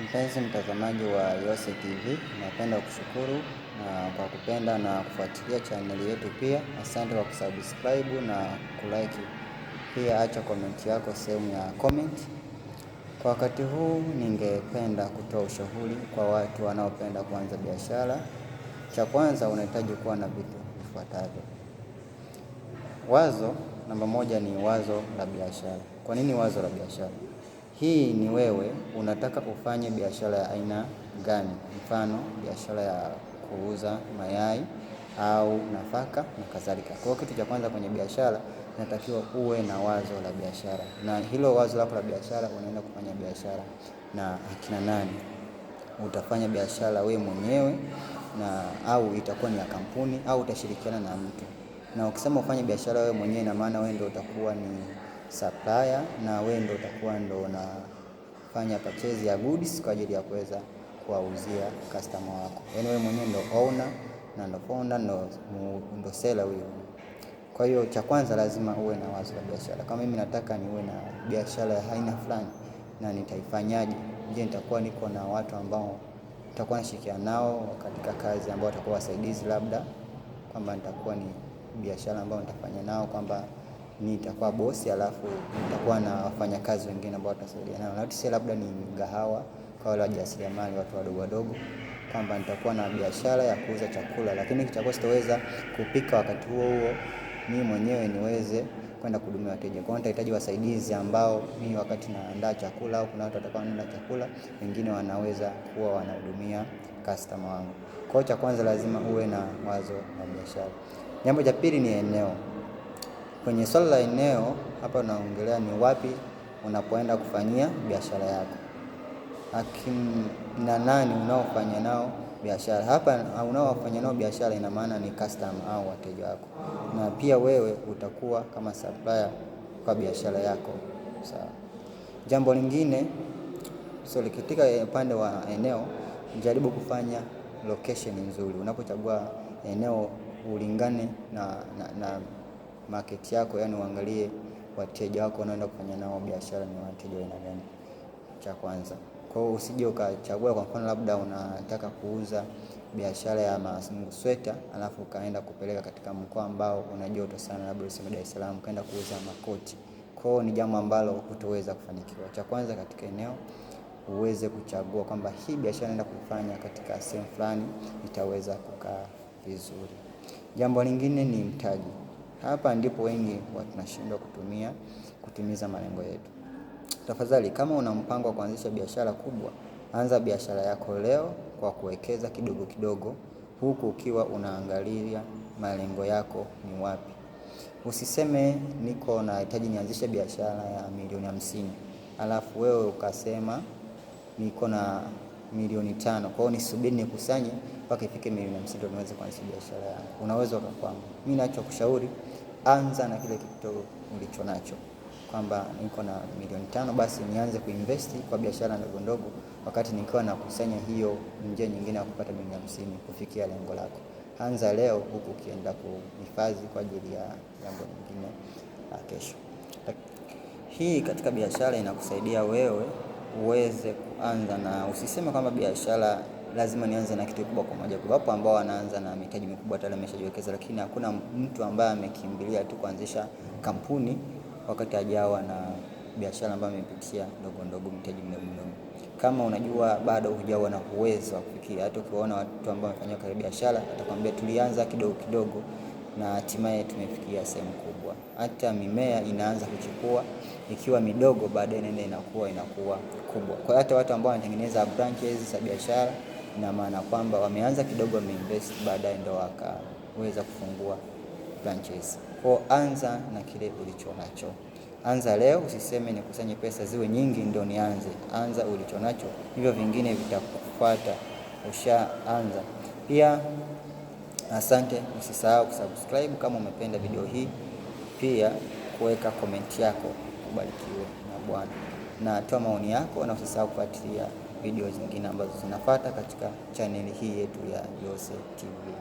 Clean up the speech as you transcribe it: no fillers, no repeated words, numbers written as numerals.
Mpenzi mtazamaji wa Yose TV, napenda kushukuru na kwa kupenda na kufuatilia channel yetu pia. Asante kwa kusubscribe na kulike. Pia acha comment yako sehemu ya comment. Kwa wakati huu ningependa kutoa ushauri kwa watu wanaopenda kuanza biashara. Cha kwanza unahitaji kuwa na vitu vifuatavyo. Wazo namba moja ni wazo la biashara. Kwa nini wazo la biashara? Hii ni wewe unataka ufanye biashara ya aina gani? Mfano biashara ya kuuza mayai au nafaka na kadhalika. Kwa hiyo kitu cha kwanza kwenye biashara inatakiwa uwe na wazo la biashara, na hilo wazo lako la biashara unaenda kufanya biashara na akina nani? Utafanya biashara wewe mwenyewe na au itakuwa ni ya kampuni au utashirikiana na mtu? Na ukisema ufanye biashara wewe mwenyewe, na maana wewe ndio utakuwa ni supplier na wewe ndio utakuwa ndio unafanya purchase ya goods kwa ajili ya kuweza kuwauzia customer wako. Yaani wewe mwenyewe ndio owner na ndio founder ndio seller huyo. Kwa hiyo cha kwanza lazima uwe na wazo la biashara. Kama mimi nataka niwe na biashara ya aina fulani, na nitaifanyaje? Je, nitakuwa niko na watu ambao nitakuwa nashirikiana nao katika kazi ambao watakuwa wasaidizi, labda kwamba nitakuwa ni biashara ambao nitafanya nao kwamba nitakuwa bosi alafu nitakuwa na wafanyakazi wengine ambao watasaidia nao, na tuseme labda ni mgahawa kwa wale wajasiriamali, watu wadogo wadogo, kwamba nitakuwa na biashara ya kuuza chakula, lakini chakula sitaweza kupika wakati huo huo mimi mwenyewe niweze kwenda kuhudumia wateja. Kwa hiyo nitahitaji wasaidizi ambao mimi wakati naandaa chakula au kuna watu watakao wananunua chakula, wengine wanaweza kuwa wanahudumia customer wangu. Kwa hiyo cha kwanza lazima uwe na wazo la biashara. Jambo la pili ni eneo. Kwenye swala la eneo hapa naongelea ni wapi unapoenda kufanyia biashara yako. Na nani unaofanya nao biashara? Hapa unaofanya nao biashara ina maana ni customer au wateja wako, na pia wewe utakuwa kama supplier kwa biashara yako. Sawa. Jambo lingine, katika upande wa eneo, jaribu kufanya location nzuri. Unapochagua eneo ulingane na market yako, yani uangalie wateja wako unaenda kufanya nao biashara ni wateja wa aina gani, cha kwanza. Kwa hiyo usije ukachagua kwa mfano labda unataka kuuza biashara ya masweta alafu ukaenda kupeleka katika mkoa ambao una joto sana, labda useme Dar es Salaam, ukaenda kuuza makoti. Kwa hiyo ni jambo ambalo hutoweza kufanikiwa. Cha kwanza katika eneo uweze kuchagua kwamba hii biashara naenda kufanya katika sehemu fulani itaweza kukaa vizuri. Jambo lingine ni mtaji. Hapa ndipo wengi tunashindwa kutimiza malengo yetu. Tafadhali, kama una mpango wa kuanzisha biashara kubwa, anza biashara yako leo kwa kuwekeza kidogo kidogo, huku ukiwa unaangalia malengo yako ni wapi. Usiseme niko nahitaji nianzishe biashara ya milioni 50, alafu wewe ukasema niko na milioni 5, kwa hiyo nisubiri nikusanye mpaka ifike milioni 50 ndio niweze kuanzisha biashara yangu. Unaweza ukakwama. Mimi ninachokushauri, anza na kile kitu ulicho nacho, kwamba niko na milioni 5, basi nianze kuinvest kwa biashara ndogo ndogo, wakati nikiwa nakusanya hiyo njia nyingine ya kupata milioni 50 kufikia lengo lako. Anza leo huku ukienda kuhifadhi kwa ajili ya jambo lingine kesho. Hii katika biashara inakusaidia wewe uweze kuanza, na usiseme kwamba biashara lazima nianze na kitu kikubwa kwa moja. Wapo ambao wanaanza na mitaji mikubwa tayari ameshajiwekeza, lakini hakuna mtu ambaye amekimbilia tu kuanzisha kampuni wakati hajawa na biashara ambayo amepitia ndogo ndogo, mitaji mdogo mdogo. Kama unajua bado hujawa na uwezo wa kufikia, hata ukiona watu ambao wamefanya karibu biashara atakwambia tulianza kidogo kidogo na hatimaye tumefikia sehemu kubwa. Hata mimea inaanza kuchukua ikiwa midogo, baadaye inakuwa kubwa. Kwa hata watu ambao wanatengeneza branches za biashara, ina maana kwamba wameanza kidogo, wameinvest, baadaye ndio wakaweza kufungua branches. Kwa anza na kile ulicho nacho. Anza leo, usiseme nikusanye pesa ziwe nyingi ndio nianze. Anza ulicho nacho, hivyo vingine vitakufuata ushaanza. Pia asante, usisahau kusubscribe kama umependa video hii, pia kuweka comment yako. Ubarikiwe na Bwana, na toa maoni yako, na usisahau kufuatilia video zingine ambazo zinafuata katika channel hii yetu ya Yose TV.